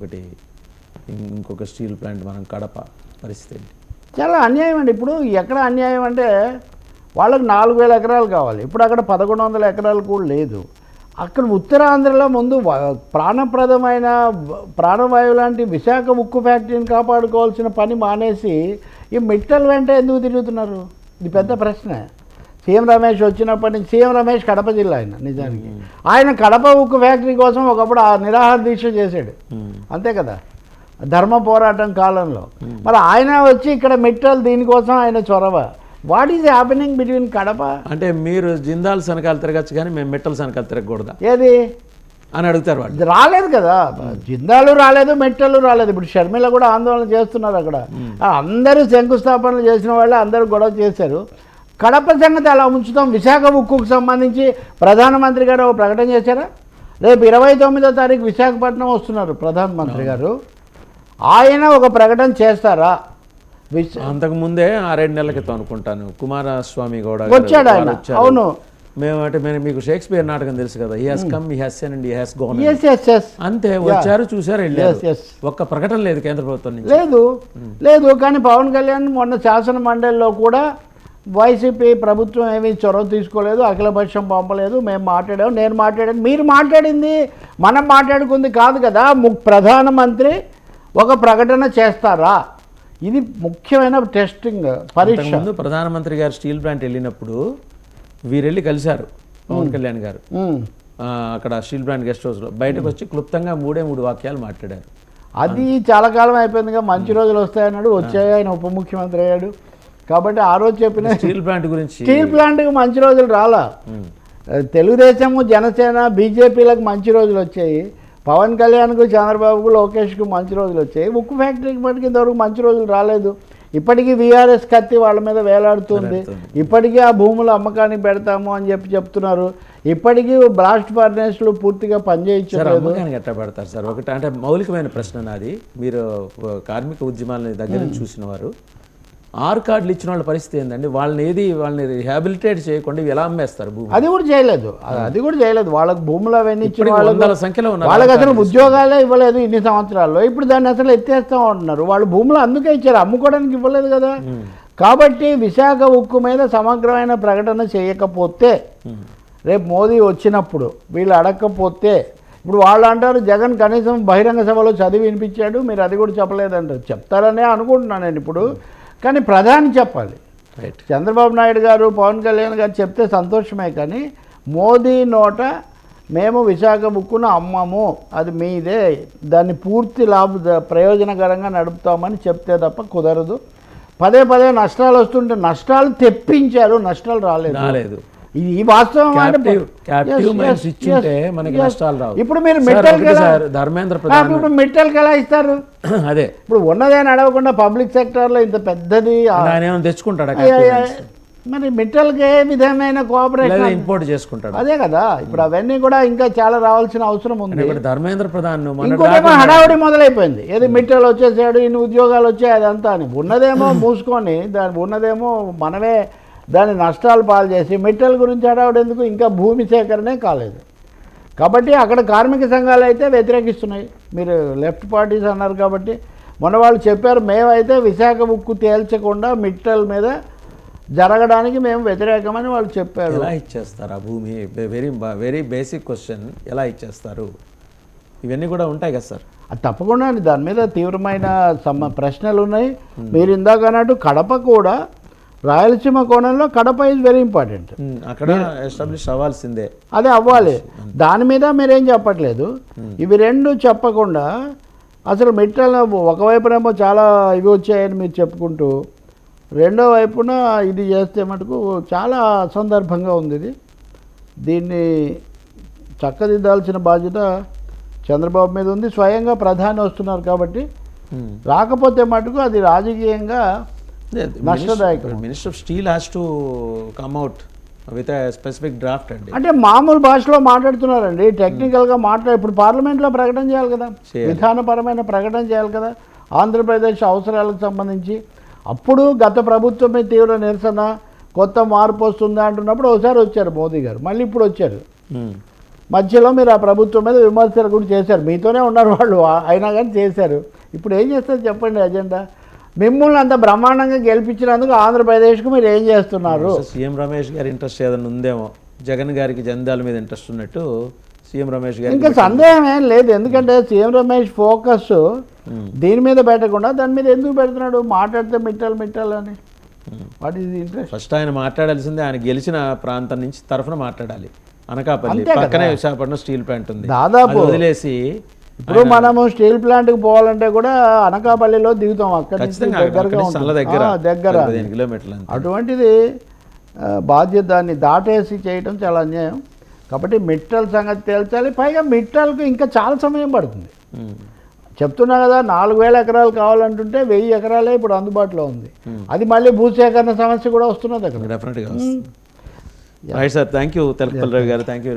ఒకటి ఇంకొక steel plant మనం కడప పరిస్థితి ఏంటి? చాలా అన్యాయం అండి. ఇప్పుడు ఎక్కడ అన్యాయం అంటే వాళ్ళకి 4000 ఎకరాలు కావాలి, ఇప్పుడు అక్కడ 1100 ఎకరాలు కూడా లేదు. అక్కడ ఉత్తరాంధ్రలో ముందు ప్రాణప్రదమైన ప్రాణవాయువు లాంటి విశాఖ ఉక్కు ఫ్యాక్టరీని కాపాడుకోవాల్సిన పని మానేసి ఈ మిట్టల్ వెంట ఎందుకు తిరుగుతున్నారు? ఇది పెద్ద ప్రశ్న. సీఎం రమేష్ వచ్చినప్పటి నుంచి, సీఎం రమేష్ కడప జిల్లా ఆయన, నిజానికి ఆయన కడప ఉక్కు ఫ్యాక్టరీ కోసం ఒకప్పుడు ఆ నిరాహార దీక్ష చేశాడు, అంతే కదా, ధర్మ పోరాటం కాలంలో. మరి ఆయన వచ్చి ఇక్కడ మిట్టల్ దీనికోసం ఆయన చొరవ. What is happening between Kadapa? అంటే మీరు జిందాల్ సనకాలు తిరగచ్చు కానీ మేము మిట్టల్ సనకాలు తిరగకూడదా ఏది అని అడుగుతారు వాళ్ళు. రాలేదు కదా, జిందాలు రాలేదు, మెట్టలు రాలేదు. ఇప్పుడు షర్మిల కూడా ఆందోళన చేస్తున్నారు అక్కడ. అందరూ శంకుస్థాపనలు చేసిన వాళ్ళే అందరూ గొడవ చేశారు. కడప సంగతి అలా ఉంచుతాం. విశాఖ ఉక్కుకు సంబంధించి ప్రధానమంత్రి గారు ఒక ప్రకటన చేశారా? రేపు 29వ తారీఖు విశాఖపట్నం వస్తున్నారు ప్రధానమంత్రి గారు, ఆయన ఒక ప్రకటన చేస్తారా? అంతకుముందే 6-7 నెలల క్రితం అనుకుంటాను కుమారస్వామి గౌడ వచ్చాడు ఆయన. అవును, మేము అంటే మీకు షేక్స్పియర్ నాటకం తెలుసు కదా, he has come, he has seen and he has gone. అంతే, వచ్చారు, చూసారు, వెళ్ళారు. ఒక్క ప్రకటన లేదు కేంద్ర ప్రభుత్వం నుంచి. లేదు. కానీ పవన్ కళ్యాణ్ మొన్న శాసన మండలిలో కూడా వైసీపీ ప్రభుత్వం ఏమీ చొరవ తీసుకోలేదు, అఖిలపక్షం పంపలేదు, మేము మాట్లాడాము, నేను మాట్లాడాను, మీరు మాట్లాడింది మనం మాట్లాడుకుంది కాదు కదా. ప్రధానమంత్రి ఒక ప్రకటన చేస్తారా? ఇది ముఖ్యమైన టెస్టింగ్ పరీక్ష. ముందు ప్రధానమంత్రి గారు స్టీల్ ప్లాంట్ వెళ్ళినప్పుడు వీరెళ్ళి కలిశారు పవన్ కళ్యాణ్ గారు అక్కడ స్టీల్ ప్లాంట్ గెస్ట్ హౌస్లో. బయటకు వచ్చి క్లుప్తంగా 3 వాక్యాలు మాట్లాడారు. అది చాలా కాలం అయిపోయిందిగా, మంచి రోజులు వస్తాయన్నాడు, వచ్చాయి, ఆయన ఉప ముఖ్యమంత్రి అయ్యాడు. కాబట్టి ఆ రోజు చెప్పిన స్టీల్ ప్లాంట్ గురించి, స్టీల్ ప్లాంట్కి మంచి రోజులు రాలా. తెలుగుదేశము, జనసేన, బీజేపీలకు మంచి రోజులు వచ్చాయి. పవన్ కళ్యాణ్కు, చంద్రబాబుకు, లోకేష్కు మంచి రోజులు వచ్చాయి. ఉక్కు ఫ్యాక్టరీకి మటుకు ఇంతవరకు మంచి రోజులు రాలేదు. ఇప్పటికీ వీఆర్ఎస్ కత్తి వాళ్ళ మీద వేలాడుతుంది. ఇప్పటికీ ఆ భూములు అమ్మకానికి పెడతాము అని చెప్తున్నారు. ఇప్పటికీ బ్లాస్ట్ ఫర్నేస్లు పూర్తిగా పనిచేయించారు. అమ్మకానికి ఎట్లా పెడతారు సార్? ఒకటి అంటే మౌలికమైన ప్రశ్న నాది. మీరు కార్మిక ఉద్యమాలని దగ్గర నుంచి చూసిన వారు, 6 కార్డులు ఇచ్చిన వాళ్ళ పరిస్థితి ఏంటండి? వాళ్ళని రిహాబిలిటేట్ చేయకుండా ఎలా అమ్మేస్తారు భూమి? అది కూడా చేయలేదు. వాళ్ళకి భూములు అవన్నీ ఇచ్చిన వాళ్ళ సంఖ్యలో వాళ్ళకి అసలు ఉద్యోగాలే ఇవ్వలేదు ఇన్ని సంవత్సరాల్లో. ఇప్పుడు దాన్ని అసలు ఎత్తేస్తాం అంటున్నారు. వాళ్ళు భూములు అందుకే ఇచ్చారు, అమ్ముకోవడానికి ఇవ్వలేదు కదా. కాబట్టి విశాఖ ఉక్కు మీద సమగ్రమైన ప్రకటన చేయకపోతే, రేపు మోదీ వచ్చినప్పుడు వీళ్ళు అడగకపోతే, ఇప్పుడు వాళ్ళు అంటారు జగన్ కనీసం బహిరంగ సభలో చదివి వినిపించాడు, మీరు అది కూడా చెప్పలేదంటారు. చెప్తారనే అనుకుంటున్నాను నేను ఇప్పుడు. కానీ ప్రధాని చెప్పాలి. చంద్రబాబు నాయుడు గారు, పవన్ కళ్యాణ్ గారు చెప్తే సంతోషమే, కానీ మోదీ నోట మేము విశాఖ ఉక్కును అమ్మము, అది మీదే, దాన్ని పూర్తి ప్రయోజనకరంగా నడుపుతామని చెప్తే తప్ప కుదరదు. పదే నష్టాలు వస్తుంటే, నష్టాలు తెప్పించారు, నష్టాలు రాలేదు. ఇది వాస్తవం. ఇప్పుడు మీరు మిట్టల్కి ఎలా ఇస్తారు? అదే ఇప్పుడు ఉన్నదే నడవకుండా పబ్లిక్ సెక్టార్లో ఇంత పెద్దది తెచ్చుకుంటాడు, మరి మిట్టల్కి ఏ విధమైన కోఆపరేషన్ ఇంపోర్ట్ చేసుకుంటాడు. అదే కదా, ఇప్పుడు అవన్నీ కూడా ఇంకా చాలా రావాల్సిన అవసరం ఉంది. ధర్మేంద్ర ప్రధాన్ ఇంకోటేమో హడావుడి మొదలైపోయింది. ఏది మిట్టల్ వచ్చేసాడు, ఇన్ని ఉద్యోగాలు వచ్చాయి, అదంతా అని. ఉన్నదేమో మూసుకొని ఉన్నదేమో మనమే దాన్ని నష్టాలు పాలు చేసి మిట్టల్ గురించి అడవడం ఎందుకు? ఇంకా భూమి సేకరణే కాలేదు. కాబట్టి అక్కడ కార్మిక సంఘాలు అయితే వ్యతిరేకిస్తున్నాయి. మీరు లెఫ్ట్ పార్టీస్ అన్నారు కాబట్టి మొన్న వాళ్ళు చెప్పారు, మేమైతే విశాఖ ఉక్కు తేల్చకుండా మిట్టల్ మీద జరగడానికి మేము వ్యతిరేకమని వాళ్ళు చెప్పారు. ఎలా ఇచ్చేస్తారు ఆ భూమి? వెరీ బేసిక్ క్వశ్చన్, ఎలా ఇచ్చేస్తారు? ఇవన్నీ కూడా ఉంటాయి కదా సార్. అది తప్పకుండా దాని మీద తీవ్రమైన ప్రశ్నలు ఉన్నాయి. మీరు ఇందాక అన్నట్టు కడప కూడా, రాయలసీమ కోణంలో కడప ఈజ్ వెరీ ఇంపార్టెంట్. అక్కడ ఎస్టాబ్లిష్ అవ్వాల్సిందే, అదే అవ్వాలి. దాని మీద మీరేం చెప్పట్లేదు. ఇవి రెండు చెప్పకుండా అసలు మిట్టల్ ఒకవైపునేమో చాలా ఇవి వచ్చాయని మీరు చెప్పుకుంటూ, రెండో వైపున ఇది చేస్తే మటుకు చాలా అసందర్భంగా ఉంది. దీన్ని చక్కదిద్దాల్సిన బాధ్యత చంద్రబాబు మీద ఉంది. స్వయంగా ప్రధాని వస్తున్నారు కాబట్టి, రాకపోతే మటుకు అది రాజకీయంగా నష్టదాయకం. Minister of steel has to come out with specific draft అండి. అంటే మామూలు భాషలో మాట్లాడుతున్నారండి, టెక్నికల్గా ఇప్పుడు పార్లమెంట్లో ప్రకటన చేయాలి కదా, విధానపరమైన ప్రకటన చేయాలి కదా ఆంధ్రప్రదేశ్ అవసరాలకు సంబంధించి. అప్పుడు గత ప్రభుత్వమే తీవ్ర నిరసన, కొత్త మార్పు వస్తుందా అంటున్నప్పుడు ఒకసారి వచ్చారు మోదీ గారు, మళ్ళీ ఇప్పుడు వచ్చారు. మధ్యలో మీరు ఆ ప్రభుత్వం మీద విమర్శలు కూడా చేశారు, మీతోనే ఉన్నారు వాళ్ళు, అయినా కానీ చేశారు. ఇప్పుడు ఏం చేస్తారు చెప్పండి అజెండా? మిమ్మల్ని అంత బ్రహ్మాండంగా గెలిపించినందుకు ఆంధ్రప్రదేశ్కు మీరు ఏం చేస్తున్నారు? సీఎం రమేష్ గారి ఇంట్రెస్ట్ ఏదైనా ఉందేమో, జగన్ గారికి జంధ్యాల మీద ఇంట్రెస్ట్ ఉన్నట్టు సీఎం రమేష్ గారికి ఇంకా సందేహం ఏం లేదు. ఎందుకంటే సీఎం రమేష్ ఫోకస్ దీని మీద పెట్టకుండా దాని మీద ఎందుకు పెడుతున్నాడు? మాట్లాడితే మిట్టాలి అని. What is interest? ఫస్ట్ ఆయన మాట్లాడాల్సిందే ఆయన గెలిచిన ప్రాంతం నుంచి తరఫున మాట్లాడాలి. అనకాపల్లి అంతే కదా. పక్కనే విశాఖపట్నం స్టీల్ ప్లాంట్ ఉంది, దాదాపు అది వదిలేసి ఇప్పుడు మనము స్టీల్ ప్లాంట్కి పోవాలంటే కూడా అనకాపల్లిలో దిగుతాం, అక్కడి నుంచి ఖచ్చితంగా దగ్గరగా అక్కడి నుంచి చాలా ఉంటుంది. దగ్గర 15 కిలోమీటర్లు అంతే. అటువంటిది బాధ్యత దాన్ని దాటేసి చేయటం చాలా అన్యాయం. కాబట్టి మిట్టల్ సంగతి తేల్చాలి. పైగా మిట్టల్కు ఇంకా చాలా సమయం పడుతుంది. చెప్తున్నా కదా, 4000 ఎకరాలు కావాలంటుంటే 1000 ఎకరాలే ఇప్పుడు అందుబాటులో ఉంది. అది మళ్ళీ భూసేకరణ సమస్య కూడా వస్తున్నది అక్కడ. డెఫినెట్గా right sir, thank you Telakapalli Rao garu, thank you.